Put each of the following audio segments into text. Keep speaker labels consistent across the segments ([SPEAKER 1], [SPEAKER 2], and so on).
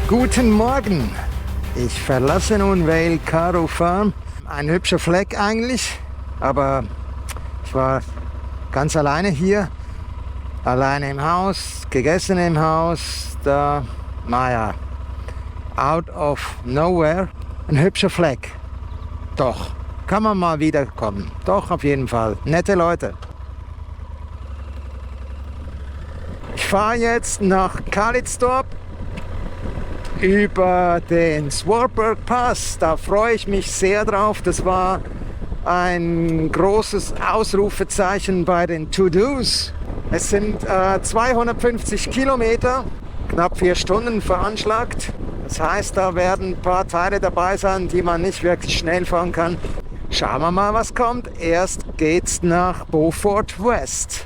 [SPEAKER 1] Guten Morgen! Ich verlasse nun Vale Caro Farm. Ein hübscher Fleck eigentlich, aber ich war ganz alleine hier. Alleine im Haus, gegessen im Haus, da, naja, out of nowhere. Ein hübscher Fleck. Doch, kann man mal wiederkommen. Doch, auf jeden Fall. Nette Leute. Ich fahre jetzt nach Kalidstorp über den Swartberg Pass. Da freue ich mich sehr drauf. Das war ein großes Ausrufezeichen bei den To-Dos. Es sind 250 Kilometer, knapp 4 Stunden veranschlagt. Das heißt, da werden ein paar Teile dabei sein, die man nicht wirklich schnell fahren kann. Schauen wir mal, was kommt. Erst geht's nach Beaufort West.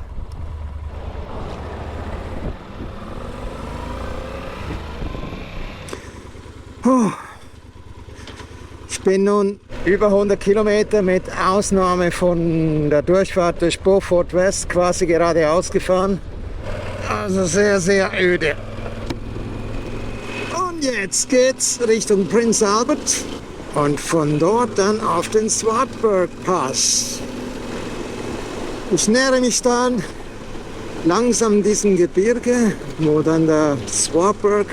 [SPEAKER 1] Ich bin nun über 100 Kilometer mit Ausnahme von der Durchfahrt durch Beaufort West quasi geradeaus gefahren. Also sehr, sehr öde. Und jetzt geht's Richtung Prince Albert und von dort dann auf den Swartberg Pass. Ich nähere mich dann langsam diesem Gebirge, wo dann der Swartberg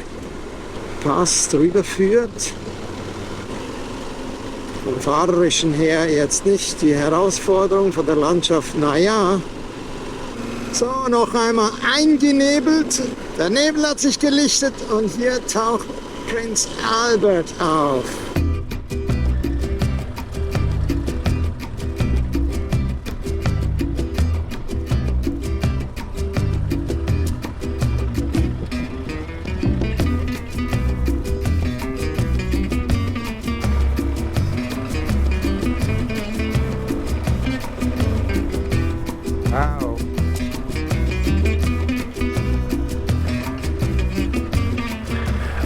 [SPEAKER 1] Pass drüber führt. Vom Fahrerischen her jetzt nicht die Herausforderung, von der Landschaft, naja. So, noch einmal eingenebelt. Der Nebel hat sich gelichtet und hier taucht Prince Albert auf. Wow.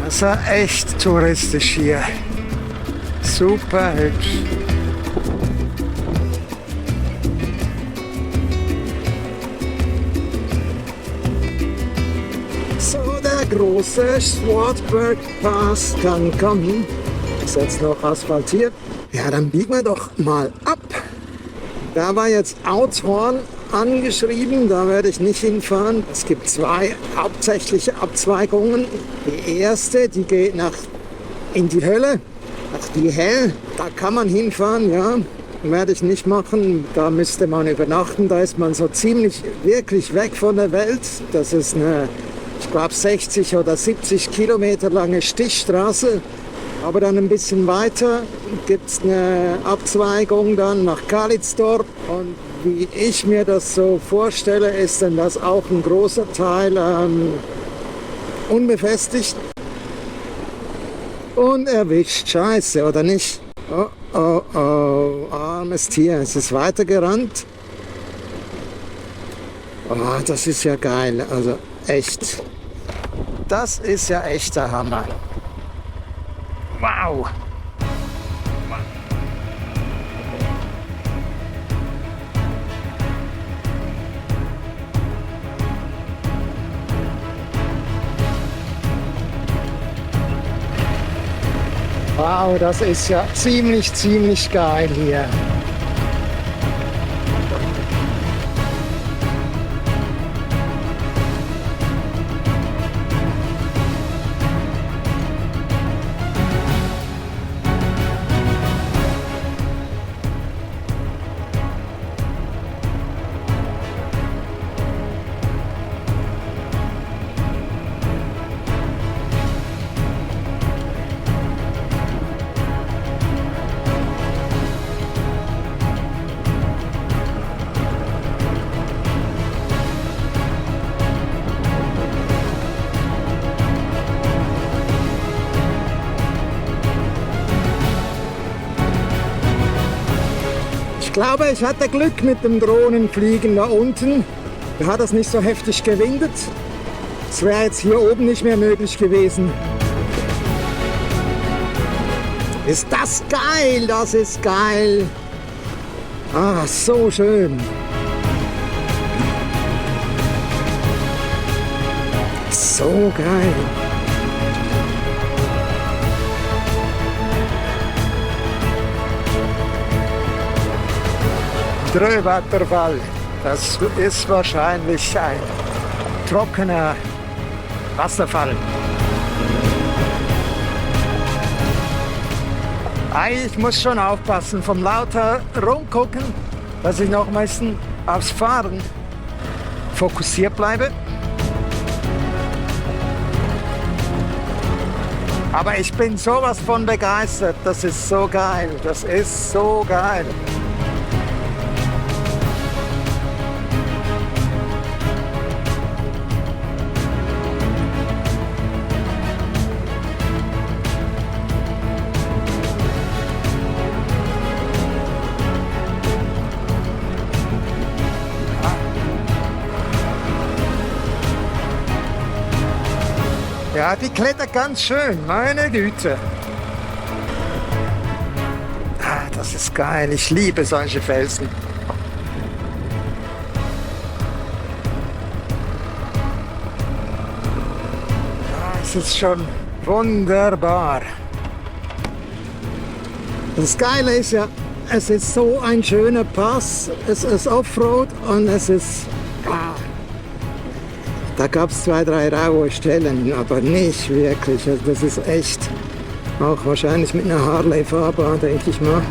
[SPEAKER 1] Das ist ja echt touristisch hier. Super hübsch. So, der große Swartberg Pass kann kommen. Ist jetzt noch asphaltiert. Ja, dann biegen wir doch mal ab. Da war jetzt Outhorn angeschrieben, da werde ich nicht hinfahren. Es gibt 2 hauptsächliche Abzweigungen. Die erste, die geht in die Hölle, nach die Hell. Da kann man hinfahren, ja. Werde ich nicht machen. Da müsste man übernachten. Da ist man so ziemlich wirklich weg von der Welt. Das ist eine, ich glaube, 60 oder 70 Kilometer lange Stichstraße. Aber dann ein bisschen weiter gibt es eine Abzweigung dann nach Kalidstorp. Und wie ich mir das so vorstelle, ist dann das auch ein großer Teil unbefestigt. Und erwischt, scheiße, oder nicht? Oh, oh, oh, armes Tier, es ist weitergerannt. Oh, das ist ja geil, also echt. Das ist ja echt der Hammer. Wow! Wow, das ist ja ziemlich geil hier. Ich glaube, ich hatte Glück mit dem Drohnenfliegen da unten. Da hat es nicht so heftig gewindet. Das wäre jetzt hier oben nicht mehr möglich gewesen. Ist das geil? Das ist geil. Ah, so schön. So geil. Dröwaterfall. Das ist wahrscheinlich ein trockener Wasserfall. Ich muss schon aufpassen, vom lauter rumgucken, dass ich noch ein bisschen aufs Fahren fokussiert bleibe. Aber ich bin sowas von begeistert. Das ist so geil. Das ist so geil. Ja, die klettert ganz schön, meine Güte. Das ist geil, ich liebe solche Felsen. Es ist schon wunderbar. Das Geile ist ja, es ist so ein schöner Pass, es ist Offroad und es ist... Da gab es 2, 3 raue Stellen, aber nicht wirklich. Also das ist echt, auch wahrscheinlich mit einer Harley fahrbar, denke ich mal.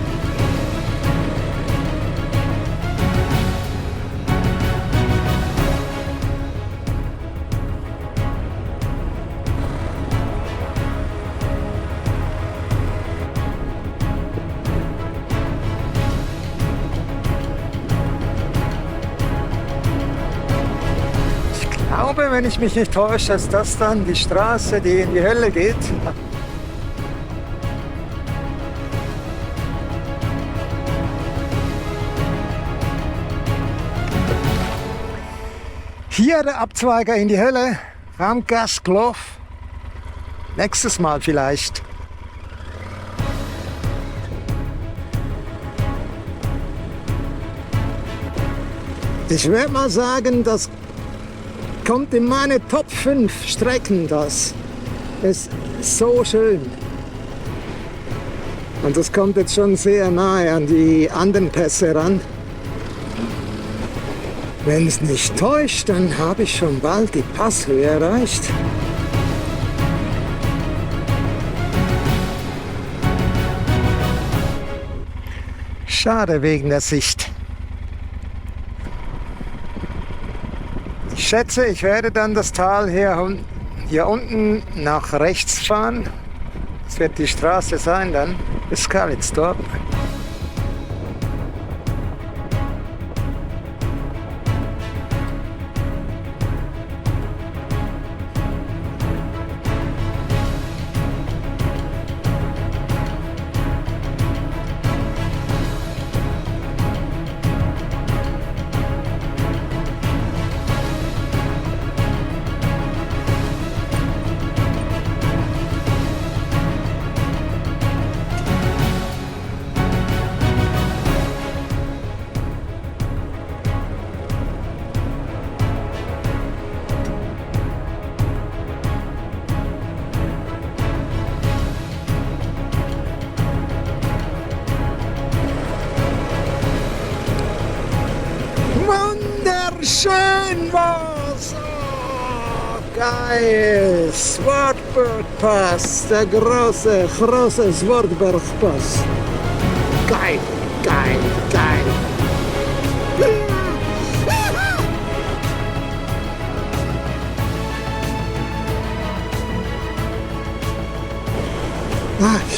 [SPEAKER 1] Ich glaube, wenn ich mich nicht täusche, ist das dann die Straße, die in die Hölle geht. Hier der Abzweiger in die Hölle, Ramgasklov. Nächstes Mal vielleicht. Ich würde mal sagen, das kommt in meine Top 5 Strecken, das ist so schön. Und das kommt jetzt schon sehr nahe an die anderen Pässe ran. Wenn es nicht täuscht, dann habe ich schon bald die Passhöhe erreicht. Schade wegen der Sicht. Ich schätze, ich werde dann das Tal hier unten nach rechts fahren. Das wird die Straße sein dann bis Kalitztorp. Wunderschön war's! Oh, geil! Swartberg Pass, der große Swartberg Pass. Geil, geil, geil!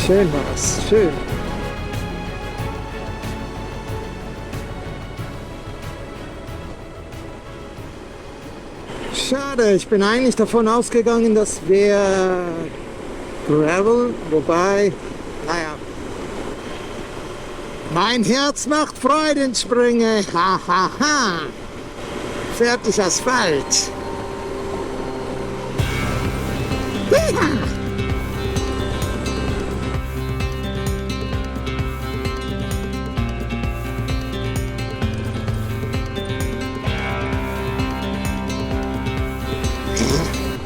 [SPEAKER 1] Schön war's, schön. Schade, ich bin eigentlich davon ausgegangen, dass wir Gravel, wobei, naja, mein Herz macht Freudensprünge, ha ha ha, fertig Asphalt.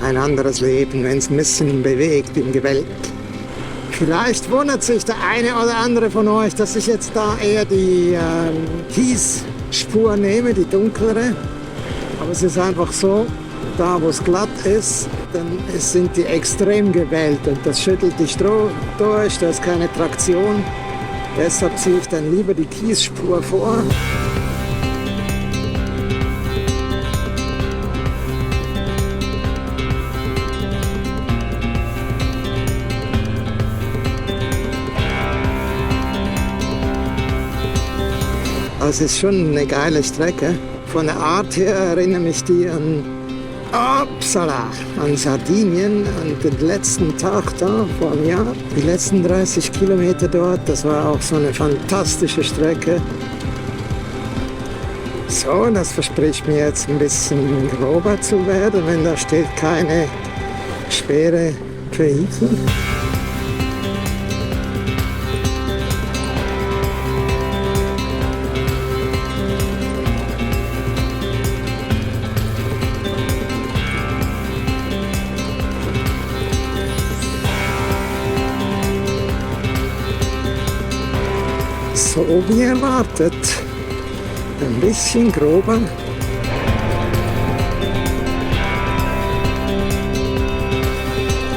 [SPEAKER 1] Ein anderes Leben, wenn es ein bisschen bewegt im Gebälk. Vielleicht wundert sich der eine oder andere von euch, dass ich jetzt da eher die Kiesspur nehme, die dunklere. Aber es ist einfach so, da wo es glatt ist, dann sind die extrem gewellt und das schüttelt die Stroh durch, da ist keine Traktion. Deshalb ziehe ich dann lieber die Kiesspur vor. Das ist schon eine geile Strecke. Von der Art her erinnert mich die an Sardinien, an den letzten Tag da vor einem Jahr. Die letzten 30 Kilometer dort, das war auch so eine fantastische Strecke. So, das verspricht mir jetzt ein bisschen grober zu werden, wenn da steht keine schwere Vehikel. So wie erwartet, ein bisschen grober.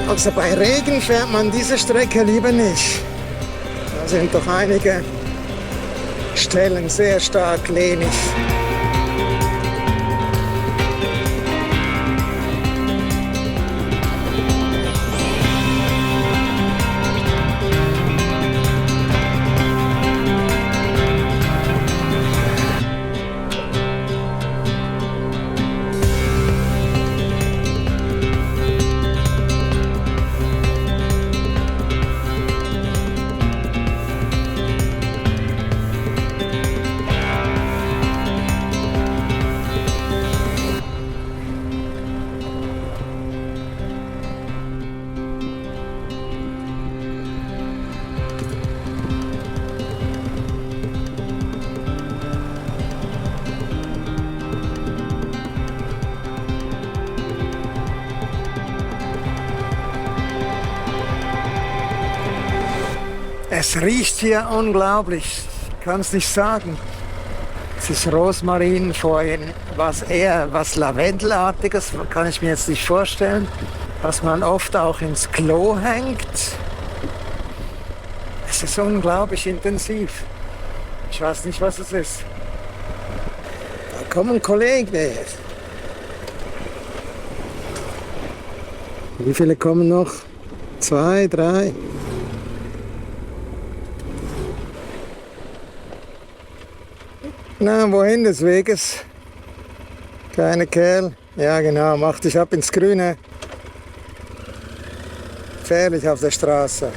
[SPEAKER 1] Also bei Regen fährt man diese Strecke lieber nicht. Da sind doch einige Stellen sehr stark lehmig. Es riecht hier unglaublich, ich kann es nicht sagen. Es ist Rosmarin, vorhin was Lavendelartiges, kann ich mir jetzt nicht vorstellen, was man oft auch ins Klo hängt. Es ist unglaublich intensiv. Ich weiß nicht, was es ist. Da kommen Kollegen. Wie viele kommen noch? 2, 3. Na, wohin des Weges? Kleiner Kerl. Ja genau, mach dich ab ins Grüne. Gefährlich auf der Straße.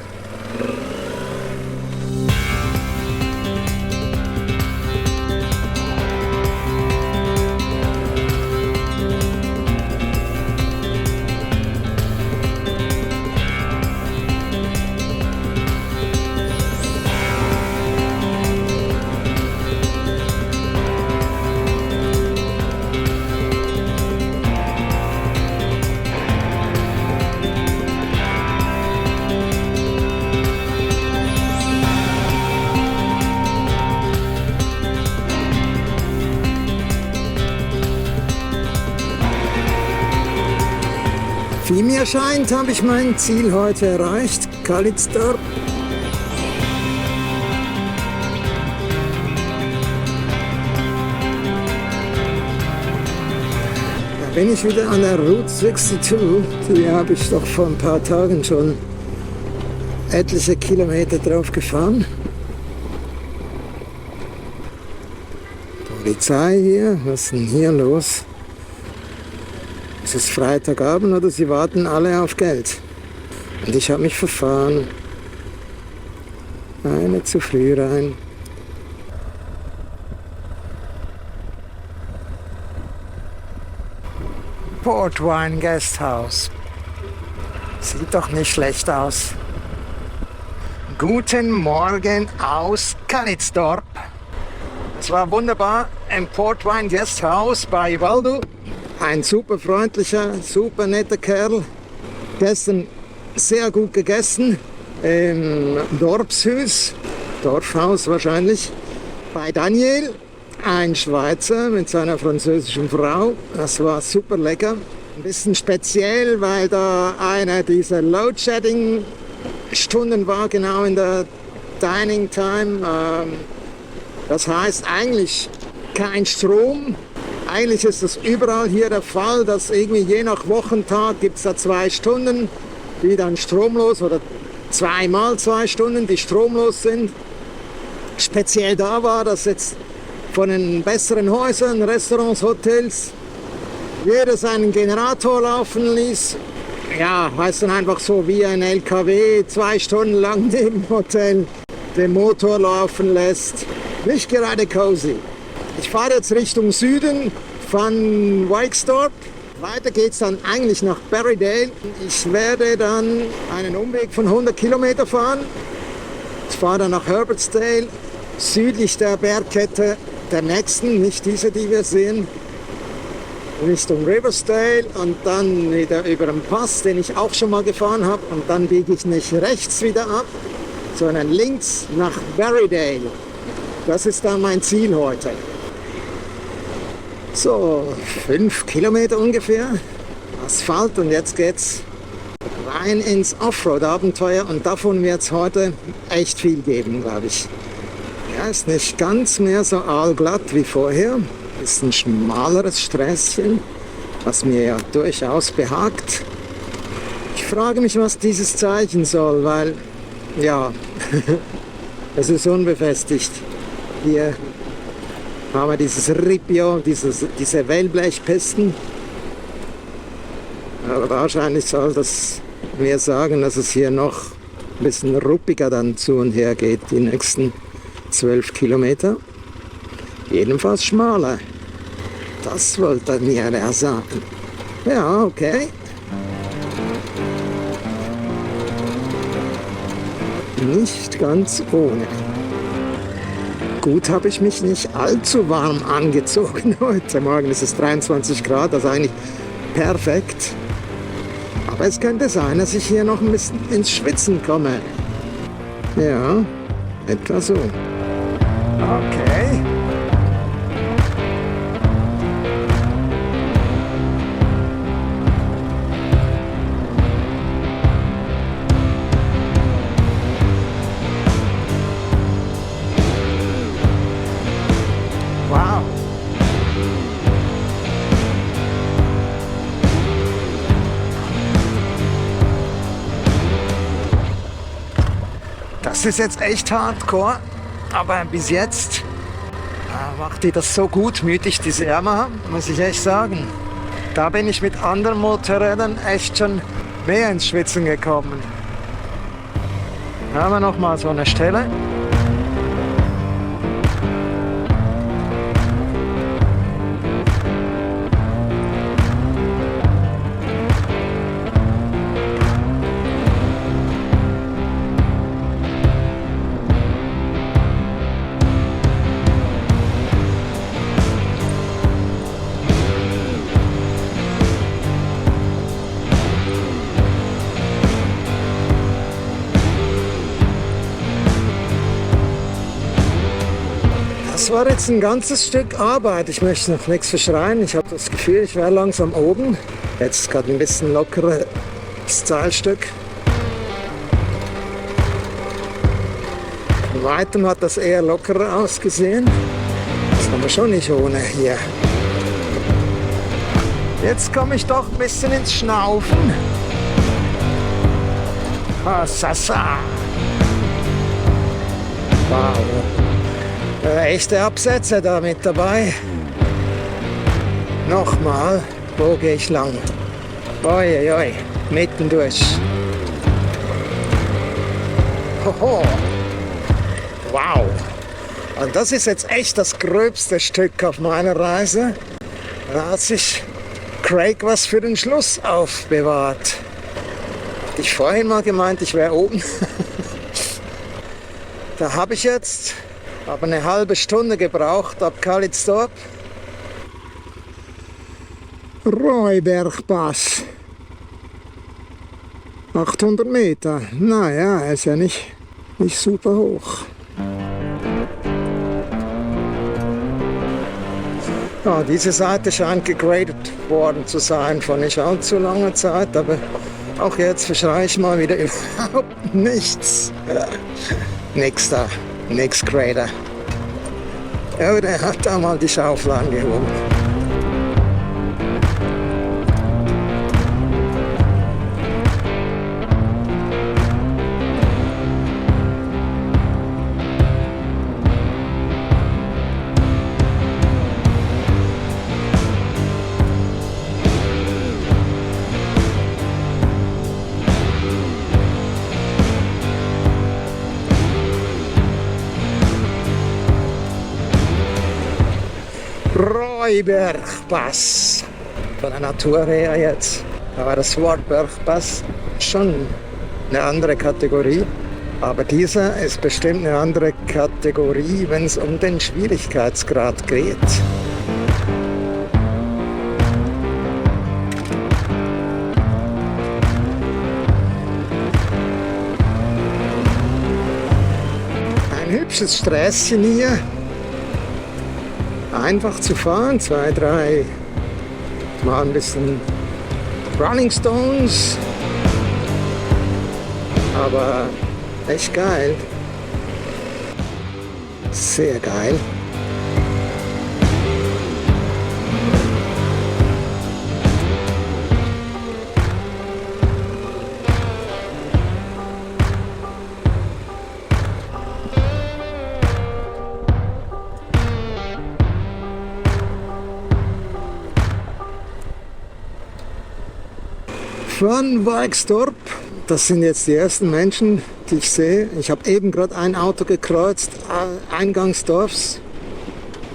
[SPEAKER 1] Wie mir scheint, habe ich mein Ziel heute erreicht, Kalitztorp. Da bin ich wieder an der Route 62, die habe ich doch vor ein paar Tagen schon etliche Kilometer drauf gefahren. Polizei hier, was ist denn hier los? Es ist Freitagabend oder sie warten alle auf Geld. Und ich habe mich verfahren. Eine zu früh rein. Portwine Guesthouse. Sieht doch nicht schlecht aus. Guten Morgen aus Kalitztorp. Es war wunderbar im Portwine Guesthouse bei Valdo. Ein super freundlicher, super netter Kerl. Gestern sehr gut gegessen. im Dorfhaus wahrscheinlich, bei Daniel, ein Schweizer mit seiner französischen Frau. Das war super lecker. Ein bisschen speziell, weil da einer dieser Load-Shedding-Stunden war, genau in der Dining Time. Das heißt eigentlich kein Strom. Eigentlich ist das überall hier der Fall, dass irgendwie je nach Wochentag gibt es da 2 Stunden, die dann stromlos oder 2 mal 2 Stunden, die stromlos sind. Speziell da war, dass jetzt von den besseren Häusern, Restaurants, Hotels jeder seinen Generator laufen ließ. Ja, heißt dann einfach so wie ein LKW 2 Stunden lang im Hotel den Motor laufen lässt. Nicht gerade cozy. Ich fahre jetzt Richtung Süden von Weixthorp. Weiter geht es dann eigentlich nach Berrydale. Ich werde dann einen Umweg von 100 Kilometer fahren. Ich fahre dann nach Herbertsdale, südlich der Bergkette der nächsten, nicht diese, die wir sehen, Richtung Riversdale und dann wieder über den Pass, den ich auch schon mal gefahren habe. Und dann biege ich nicht rechts wieder ab, sondern links nach Berrydale. Das ist dann mein Ziel heute. So, 5 Kilometer ungefähr Asphalt und jetzt geht's rein ins Offroad-Abenteuer und davon wird es heute echt viel geben, glaube ich. Ja, ist nicht ganz mehr so aalglatt wie vorher. Ist ein schmaleres Sträßchen, was mir ja durchaus behagt. Ich frage mich, was dieses Zeichen soll, weil, ja, es ist unbefestigt. Hier haben wir dieses Ripio, diese Wellblechpisten. Aber wahrscheinlich soll das mir sagen, dass es hier noch ein bisschen ruppiger dann zu und her geht, die nächsten 12 Kilometer. Jedenfalls schmaler. Das wollte mir er sagen. Ja, okay. Nicht ganz ohne. Gut, habe ich mich nicht allzu warm angezogen heute Morgen. Es ist 23 Grad, also eigentlich perfekt. Aber es könnte sein, dass ich hier noch ein bisschen ins Schwitzen komme. Ja, etwa so. Okay. Das ist jetzt echt hardcore, aber bis jetzt macht die das so gutmütig, diese Yamaha, muss ich echt sagen. Da bin ich mit anderen Motorrädern echt schon mehr ins Schwitzen gekommen. Hier haben wir nochmal so eine Stelle. Das war jetzt ein ganzes Stück Arbeit. Ich möchte noch nichts verschreien. Ich habe das Gefühl, ich wäre langsam oben. Jetzt gerade ein bisschen lockeres Teilstück. Von weitem hat das eher lockerer ausgesehen. Das kann man schon nicht ohne hier. Jetzt komme ich doch ein bisschen ins Schnaufen. Ah, Sasa. Wow. Echte Absätze da mit dabei. Nochmal, wo gehe ich lang? Oi, oi, mitten durch. Hoho. Wow. Und das ist jetzt echt das gröbste Stück auf meiner Reise. Da hat sich Craig was für den Schluss aufbewahrt. Hatte ich vorhin mal gemeint, ich wäre oben. Da habe ich jetzt aber eine halbe Stunde gebraucht ab Kalidstorp. Räuberpass. 800 Meter. Naja, er ist ja nicht super hoch. Ja, diese Seite scheint gegradet worden zu sein vor nicht allzu langer Zeit, aber auch jetzt verschreie ich mal wieder überhaupt nichts. Nix da, nix Grader. Ja, der hat da mal die Schaufel angehoben. Räubergpass. Von der Natur her jetzt. Aber der Swartbergpass schon eine andere Kategorie. Aber dieser ist bestimmt eine andere Kategorie, wenn es um den Schwierigkeitsgrad geht. Ein hübsches Sträßchen hier. Einfach zu fahren, 2, 3 Mal ein bisschen Running Stones, aber echt geil, sehr geil. Von Weixtorp, das sind jetzt die ersten Menschen, die ich sehe. Ich habe eben gerade ein Auto gekreuzt, eingangs Dorfs.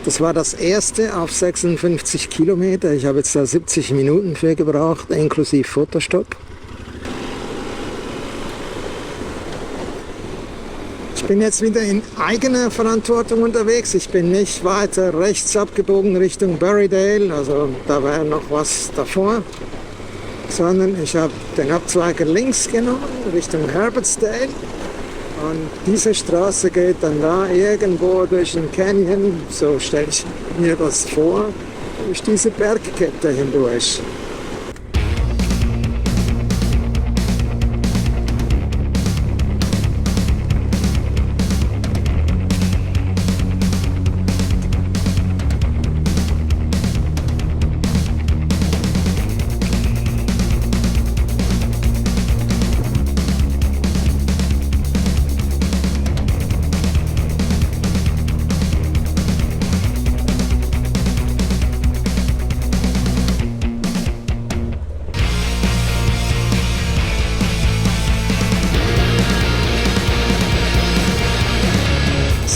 [SPEAKER 1] Das war das erste auf 56 Kilometer. Ich habe jetzt da 70 Minuten für gebraucht, inklusive Fotostopp. Ich bin jetzt wieder in eigener Verantwortung unterwegs. Ich bin nicht weiter rechts abgebogen Richtung Berrydale, also da wäre noch was davor. Sondern ich habe den Abzweiger links genommen, Richtung Herbertsdale. Und diese Straße geht dann da irgendwo durch den Canyon, so stelle ich mir das vor, durch diese Bergkette hindurch.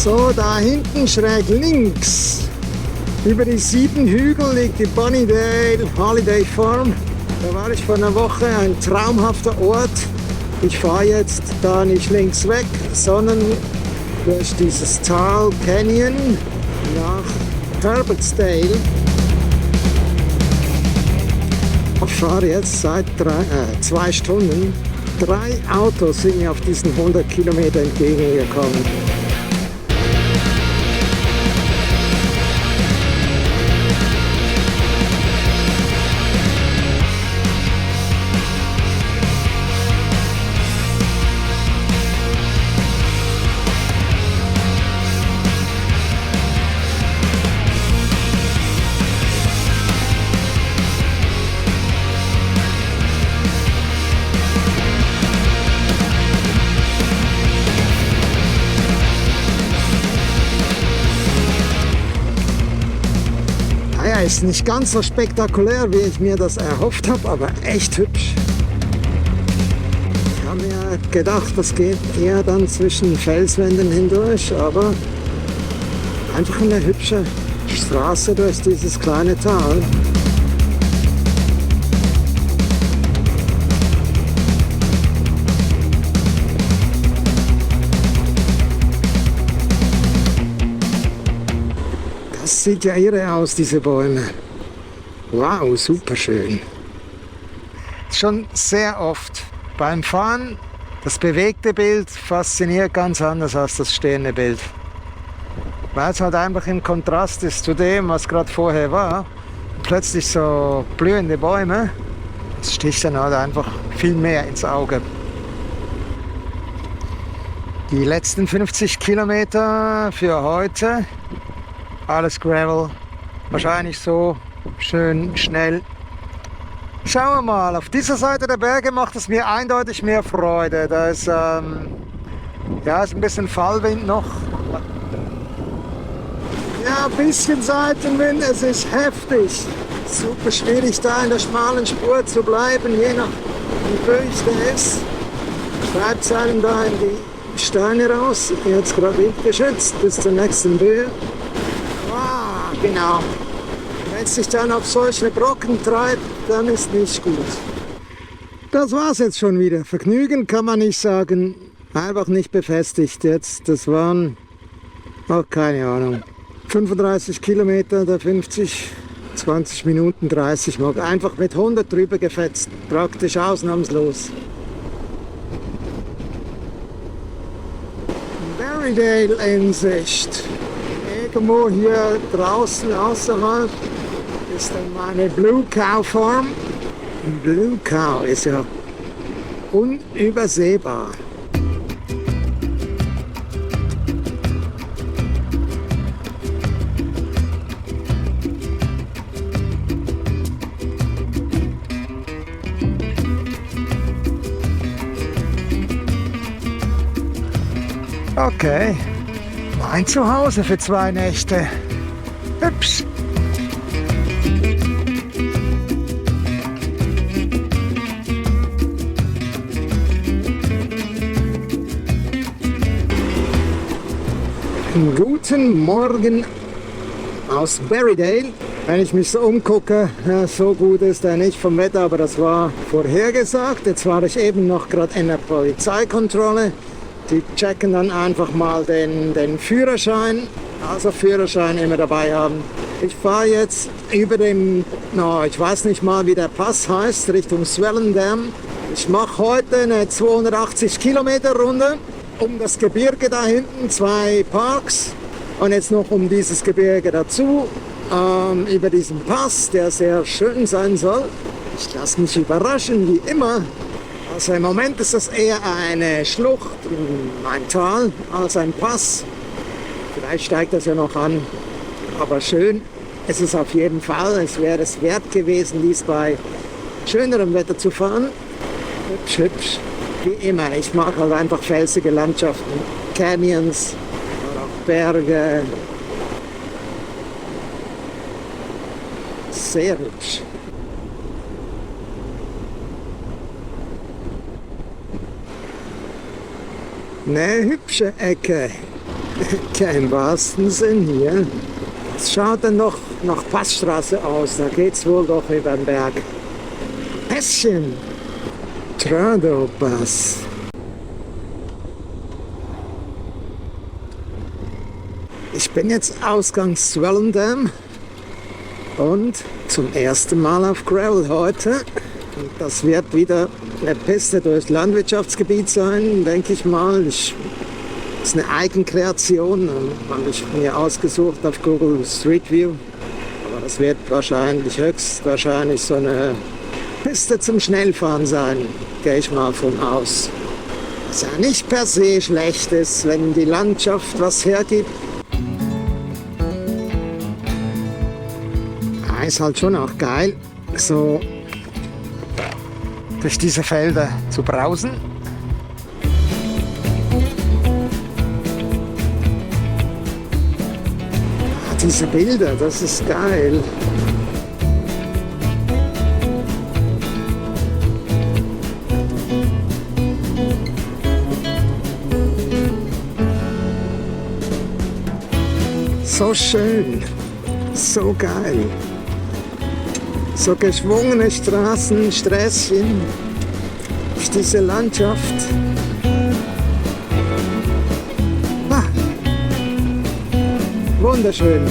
[SPEAKER 1] So, da hinten schräg links, über die 7 Hügel liegt die Bonniedale Holiday Farm. Da war ich vor einer Woche, ein traumhafter Ort. Ich fahre jetzt da nicht links weg, sondern durch dieses Tal Canyon nach Herbertsdale. Ich fahre jetzt seit 2 Stunden. 3 Autos sind mir auf diesen 100 Kilometer entgegengekommen. Ist nicht ganz so spektakulär, wie ich mir das erhofft habe, aber echt hübsch. Ich habe mir gedacht, das geht eher dann zwischen Felswänden hindurch, aber einfach eine hübsche Straße durch dieses kleine Tal. Das sieht ja irre aus, diese Bäume. Wow, super schön. Schon sehr oft beim Fahren, das bewegte Bild fasziniert ganz anders als das stehende Bild. Weil es halt einfach im Kontrast ist zu dem, was gerade vorher war. Plötzlich so blühende Bäume, das sticht dann halt einfach viel mehr ins Auge. Die letzten 50 Kilometer für heute, alles Gravel, wahrscheinlich so schön schnell. Schauen wir mal, auf dieser Seite der Berge macht es mir eindeutig mehr Freude. Da ist, ist ein bisschen Fallwind noch. Ja, ein bisschen Seitenwind, es ist heftig. Super schwierig da in der schmalen Spur zu bleiben, je nach wie feucht er ist. Treibt es einem da in die Steine raus. Jetzt gerade windgeschützt bis zur nächsten Böe. Ah, genau. Wenn es sich dann auf solche Brocken treibt, dann ist nicht gut. Das war's jetzt schon wieder. Vergnügen kann man nicht sagen. Einfach nicht befestigt jetzt. Das waren, keine Ahnung, 35 Kilometer, der 50, 20 Minuten, 30 Mal. Einfach mit 100 drüber gefetzt. Praktisch ausnahmslos. Berrydale in Sicht. Irgendwo hier draußen außerhalb ist dann meine Blue Cow Farm. Blue Cow ist ja unübersehbar. Okay, mein Zuhause für 2 Nächte. Hübsch. Guten Morgen aus Berrydale. Wenn ich mich so umgucke, ja, so gut ist er nicht vom Wetter, aber das war vorhergesagt. Jetzt war ich eben noch gerade in der Polizeikontrolle. Die checken dann einfach mal den Führerschein, also Führerschein immer dabei haben. Ich fahre jetzt über dem, ich weiß nicht mal wie der Pass heißt, Richtung Swellendam. Ich mache heute eine 280 Kilometer Runde um das Gebirge da hinten, 2 Parks und jetzt noch um dieses Gebirge dazu, über diesen Pass, der sehr schön sein soll. Ich lasse mich überraschen, wie immer. Also im Moment ist das eher eine Schlucht, ein Tal, als ein Pass. Vielleicht steigt das ja noch an, aber schön ist es auf jeden Fall. Es wäre es wert gewesen, dies bei schönerem Wetter zu fahren. Hübsch, hübsch, wie immer. Ich mag halt einfach felsige Landschaften, Canyons oder auch Berge. Sehr hübsch. Eine hübsche Ecke, im wahrsten Sinn hier. Es schaut dann noch nach Passstraße aus, da geht's wohl doch über den Berg. Pässchen, Trado Pass. Ich bin jetzt Ausgang Swellendam und zum ersten Mal auf Gravel heute. Und das wird wieder eine Piste durchs Landwirtschaftsgebiet sein, denke ich mal. Das ist eine Eigenkreation, habe ich mir ausgesucht auf Google Street View. Aber das wird höchstwahrscheinlich so eine Piste zum Schnellfahren sein, gehe ich mal von aus. Was ja nicht per se schlecht ist, wenn die Landschaft was hergibt. Ist halt schon auch geil, so durch diese Felder zu brausen. Diese Bilder, das ist geil. So schön, so geil. So geschwungene Straßen, Sträßchen, durch diese Landschaft. Ah, wunderschön.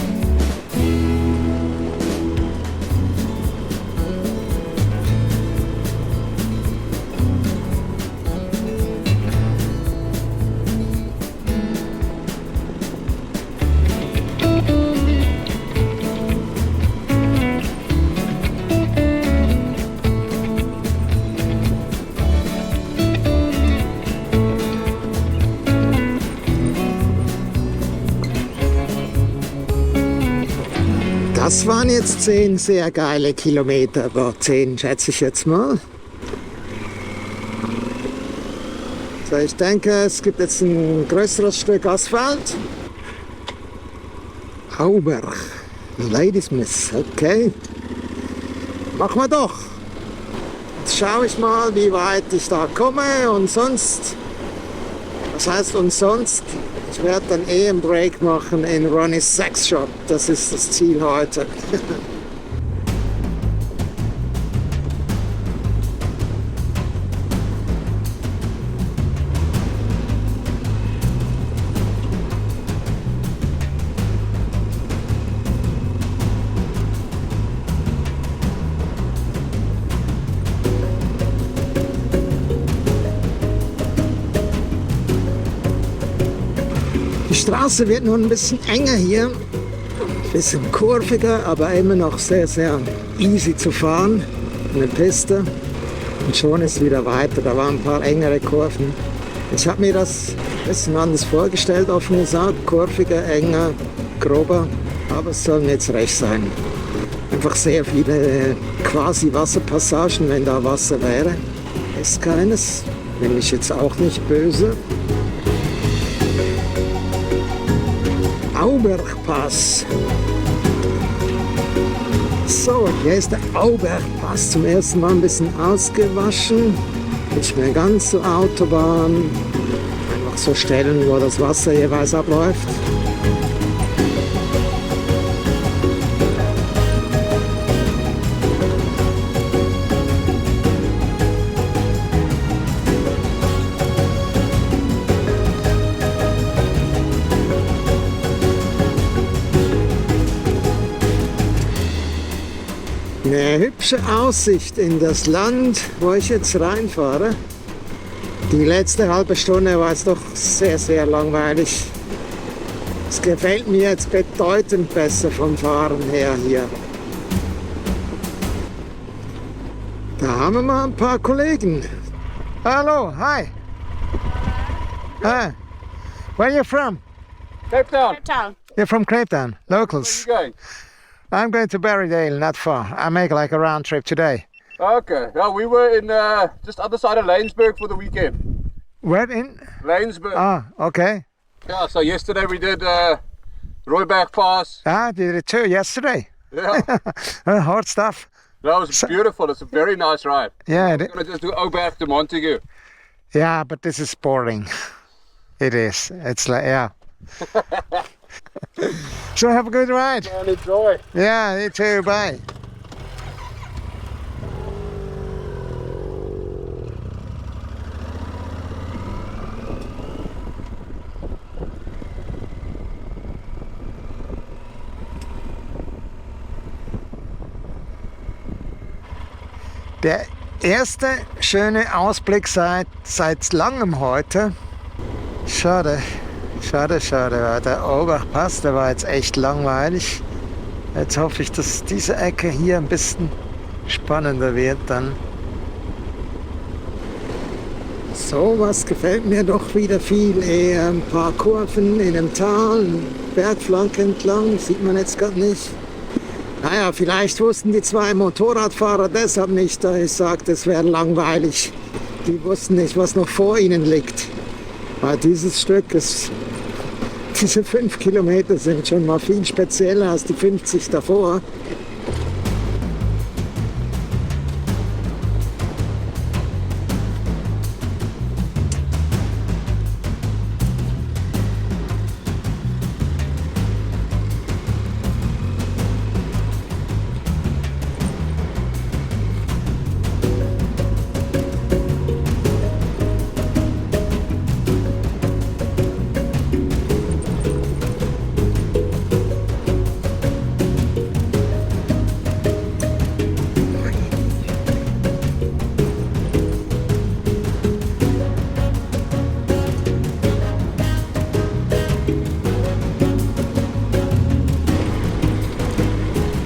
[SPEAKER 1] Das waren jetzt 10 sehr geile Kilometer, aber 10 schätze ich jetzt mal. So, ich denke, es gibt jetzt ein größeres Stück Asphalt. Auberg, Ladysmith, okay. Machen wir doch. Jetzt schaue ich mal, wie weit ich da komme und sonst, was heißt und sonst? Ich werde dann einen Break machen in Ronnie's Sex Shop. Das ist das Ziel heute. Die Straße wird nun ein bisschen enger hier, ein bisschen kurviger, aber immer noch sehr, sehr easy zu fahren. Eine Piste und schon ist wieder weiter. Da waren ein paar engere Kurven. Ich habe mir das ein bisschen anders vorgestellt, offen gesagt. Kurviger, enger, grober, aber es soll jetzt recht sein. Einfach sehr viele quasi Wasserpassagen, wenn da Wasser wäre. Ist keines, bin ich jetzt auch nicht böse. Aubergpass. So, hier ist der Aubergpass. Zum ersten Mal ein bisschen ausgewaschen. Nicht mehr ganz so Autobahn. Einfach so Stellen, wo das Wasser jeweils abläuft. Eine hübsche Aussicht in das Land, wo ich jetzt reinfahre. Die letzte halbe Stunde war es doch sehr, sehr langweilig. Es gefällt mir jetzt bedeutend besser vom Fahren her hier. Da haben wir mal ein paar Kollegen. Hallo, hi. Hi. Where are you from?
[SPEAKER 2] Cape Town.
[SPEAKER 3] Cape Town.
[SPEAKER 1] You're from Cape Town, locals.
[SPEAKER 2] Where are you
[SPEAKER 1] I'm going to Berrydale, not far. I make like a round trip today.
[SPEAKER 2] going? Okay. Yeah, we were in just other side of Lanesburg for the weekend.
[SPEAKER 1] Where in?
[SPEAKER 2] Lanesburg.
[SPEAKER 1] Ah, okay.
[SPEAKER 2] Yeah. So yesterday we did Rooiberg Pass.
[SPEAKER 1] I did it too yesterday.
[SPEAKER 2] Yeah.
[SPEAKER 1] Hard stuff.
[SPEAKER 2] That was beautiful. It's a very nice ride.
[SPEAKER 1] Yeah,
[SPEAKER 2] We're gonna just do Auberg to Montague.
[SPEAKER 1] yeah, but this is boring. It is. It's like, yeah. So have a good ride.
[SPEAKER 2] And enjoy.
[SPEAKER 1] Yeah, you too. Bye. Der erste schöne Ausblick seit langem heute. Schade, schade. Der Aubergpass, der war jetzt echt langweilig. Jetzt hoffe ich, dass diese Ecke hier ein bisschen spannender wird dann. So was gefällt mir doch wieder viel. Eher ein paar Kurven in einem Tal, Bergflanke entlang, sieht man jetzt gerade nicht. Naja, vielleicht wussten die zwei Motorradfahrer deshalb nicht, da ich sagte, es wäre langweilig. Die wussten nicht, was noch vor ihnen liegt. Weil dieses Stück ist, diese 5 Kilometer sind schon mal viel spezieller als die 50 davor.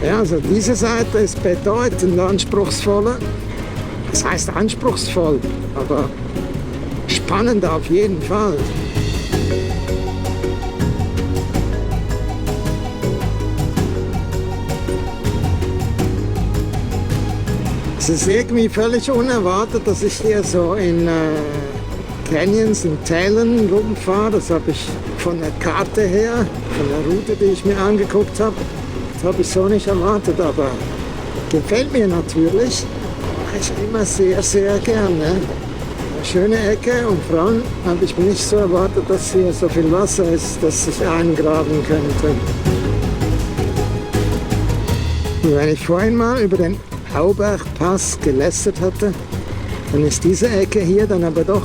[SPEAKER 1] Ja, also diese Seite ist bedeutend anspruchsvoller. Das heißt anspruchsvoll, aber spannend auf jeden Fall. Es ist irgendwie völlig unerwartet, dass ich hier so in Canyons und Tälern rumfahre. Das habe ich von der Karte her, von der Route, die ich mir angeguckt habe. Das habe ich so nicht erwartet, aber gefällt mir natürlich. Mache ich immer sehr, sehr gerne. Eine schöne Ecke und vor allem habe ich nicht so erwartet, dass hier so viel Wasser ist, dass ich eingraben könnte. Und wenn ich vorhin mal über den Aubergpass gelästert hatte, dann ist diese Ecke hier dann aber doch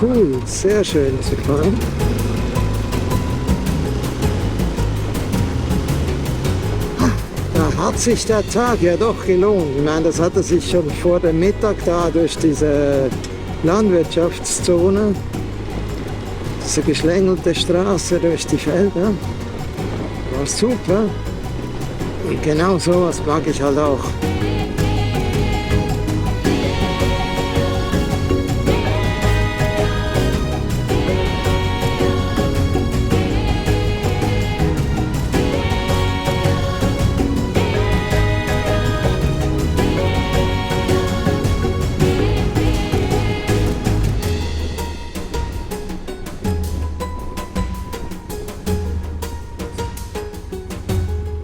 [SPEAKER 1] cool, sehr schön zu fahren. Da hat sich der Tag ja doch gelohnt. Ich meine, das hatte sich schon vor dem Mittag da durch diese Landwirtschaftszone, diese geschlängelte Straße durch die Felder. War super. Und genau sowas mag ich halt auch.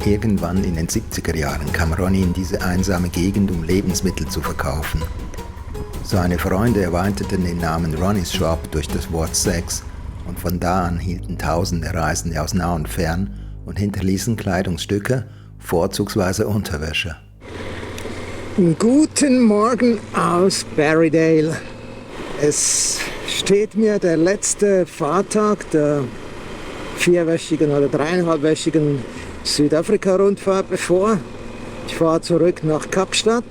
[SPEAKER 3] Irgendwann in den 70er Jahren kam Ronny in diese einsame Gegend, um Lebensmittel zu verkaufen. Seine Freunde erweiterten den Namen Ronny's Shop durch das Wort Sex und von da an hielten tausende Reisende aus nah und fern und hinterließen Kleidungsstücke, vorzugsweise Unterwäsche.
[SPEAKER 1] Guten Morgen aus Berrydale. Es steht mir der letzte Fahrtag der 4-wöchigen oder 3,5-wöchigen Südafrika-Rundfahrt bevor. Ich fahre zurück nach Kapstadt.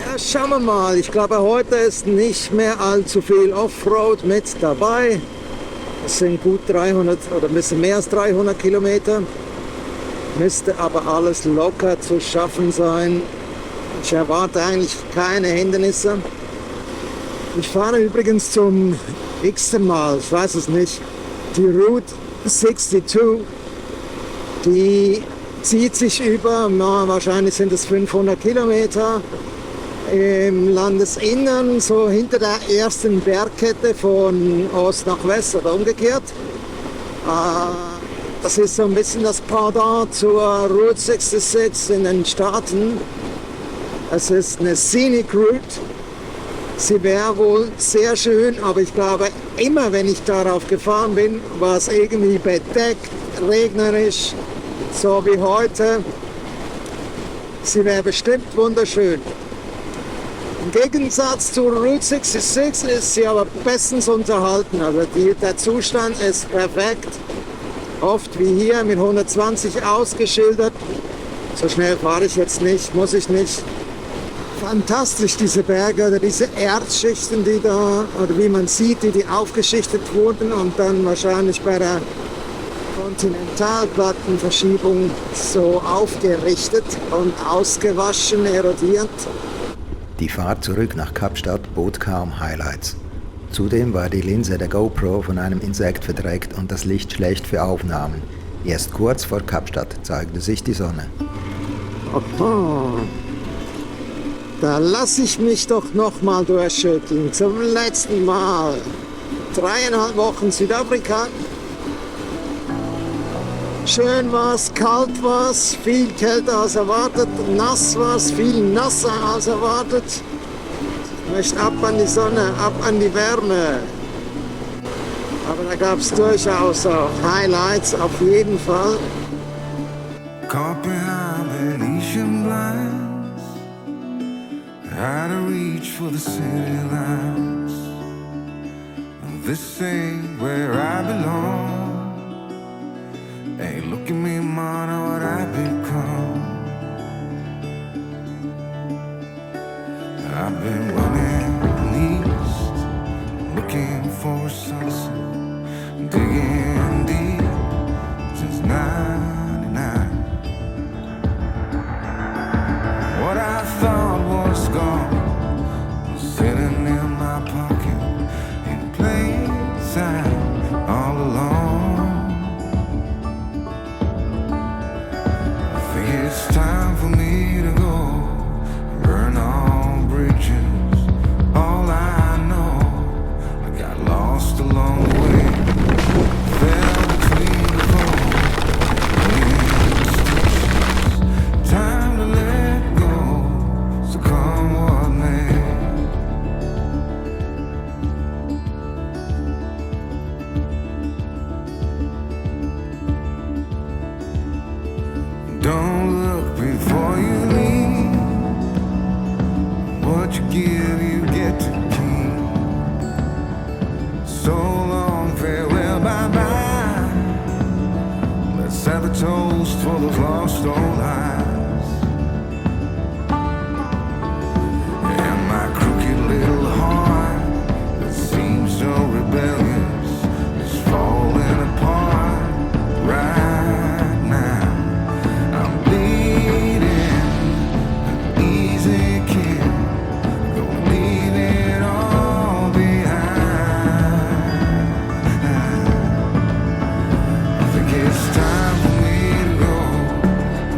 [SPEAKER 1] Ja, schauen wir mal. Ich glaube, heute ist nicht mehr allzu viel Offroad mit dabei. Es sind gut 300 oder ein bisschen mehr als 300 Kilometer. Müsste aber alles locker zu schaffen sein. Ich erwarte eigentlich keine Hindernisse. Ich fahre übrigens zum x-ten Mal, ich weiß es nicht, die Route 62. Die zieht sich über, wahrscheinlich sind es 500 Kilometer im Landesinnern, so hinter der ersten Bergkette von Ost nach West oder umgekehrt. Das ist so ein bisschen das Pendant zur Route 66 in den Staaten. Es ist eine Scenic Route. Sie wäre wohl sehr schön, aber ich glaube, immer wenn ich darauf gefahren bin, war es irgendwie bedeckt, regnerisch, so wie heute. Sie wäre bestimmt wunderschön. Im Gegensatz zur Route 66 ist sie aber bestens unterhalten. Also der Zustand ist perfekt. Oft wie hier mit 120 ausgeschildert. So schnell fahre ich jetzt nicht, muss ich nicht. Fantastisch, diese Berge oder diese Erdschichten, die da, oder wie man sieht, die aufgeschichtet wurden und dann wahrscheinlich bei der Kontinentalplattenverschiebung so aufgerichtet und ausgewaschen, erodiert.
[SPEAKER 3] Die Fahrt zurück nach Kapstadt bot kaum Highlights. Zudem war die Linse der GoPro von einem Insekt verdreckt und das Licht schlecht für Aufnahmen. Erst kurz vor Kapstadt zeigte sich die Sonne.
[SPEAKER 1] Aha. Da lasse ich mich doch noch mal durchschütteln, zum letzten Mal. 3,5 Wochen Südafrika. Schön war's, kalt war's, viel kälter als erwartet, nass war's, viel nasser als erwartet. Ich möchte ab an die Sonne, ab an die Wärme. Aber da gab's durchaus auch Highlights, auf jeden Fall.
[SPEAKER 4] How to reach for the city lights. This ain't where I belong. Hey, look at me, man, what I've become. I've been running east, looking for a sunset, digging deep since 99. What I thought was gone was sitting in my pocket in plain sight all along. I think it's time for me to go those lost old eyes. And my crooked little heart that seems so rebellious is falling apart right now. I'm bleeding an easy kill, gonna leave it all behind. I think it's time for me to go,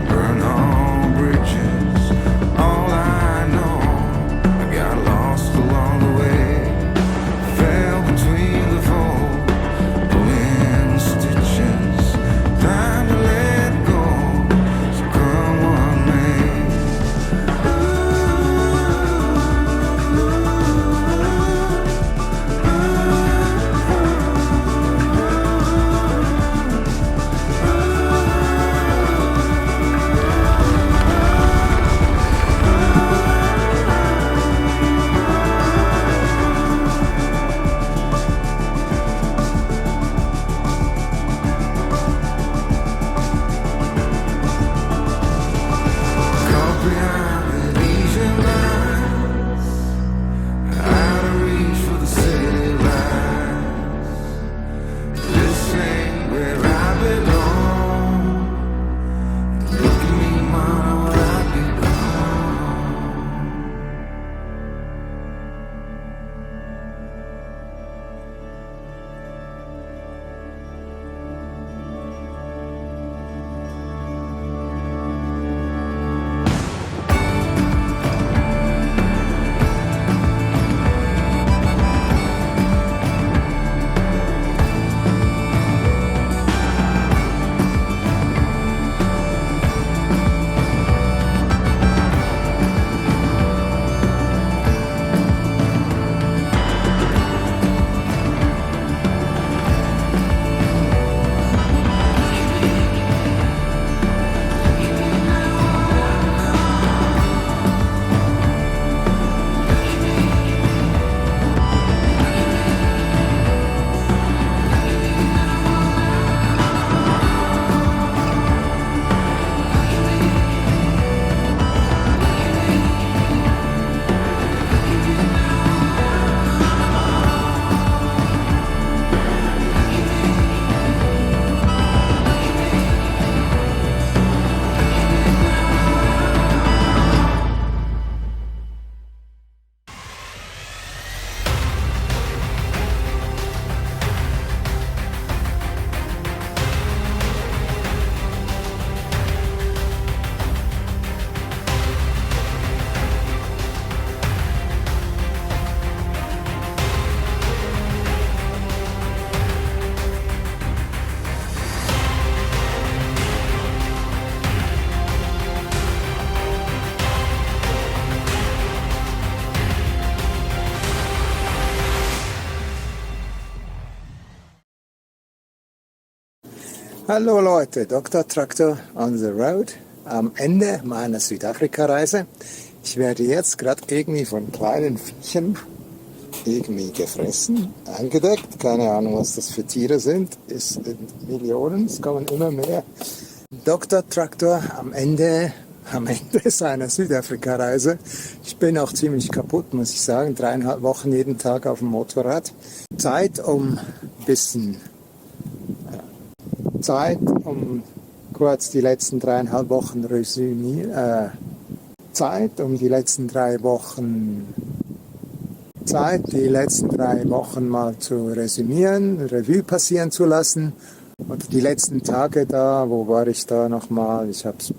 [SPEAKER 4] burn all bridges. All I know, I got lost along the way, fell between the fold, pulling stitches. Time to let go, so come what may. Caught behind the leisure lines, out of reach for the city lights. This ain't where I belong. Look at me, mama, what I've become.
[SPEAKER 1] Hallo Leute, Dr. Traktor on the road, am Ende meiner Südafrika-Reise. Ich werde jetzt gerade irgendwie von kleinen Viechern irgendwie gefressen, eingedeckt. Keine Ahnung, was das für Tiere sind. Es sind Millionen, es kommen immer mehr. Dr. Traktor am Ende seiner Südafrika-Reise. Ich bin auch ziemlich kaputt, muss ich sagen. 3,5 Wochen jeden Tag auf dem Motorrad. Zeit, um kurz die letzten 3,5 Wochen die letzten 3 Wochen mal zu resümieren, Revue passieren zu lassen. Und die letzten Tage da, wo war ich da nochmal? Ich habe es